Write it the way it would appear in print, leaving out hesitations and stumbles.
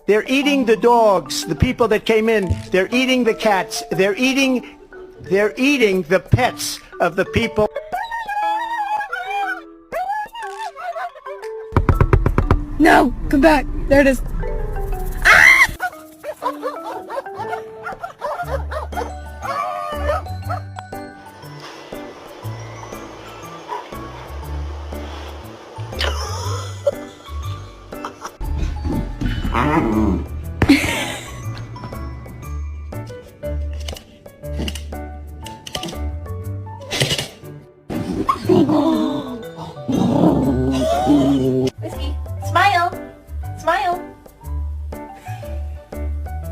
They're eating the dogs, the people that came in. They're eating the cats. They're eating the pets of the people. No, come back. There it is. Ah!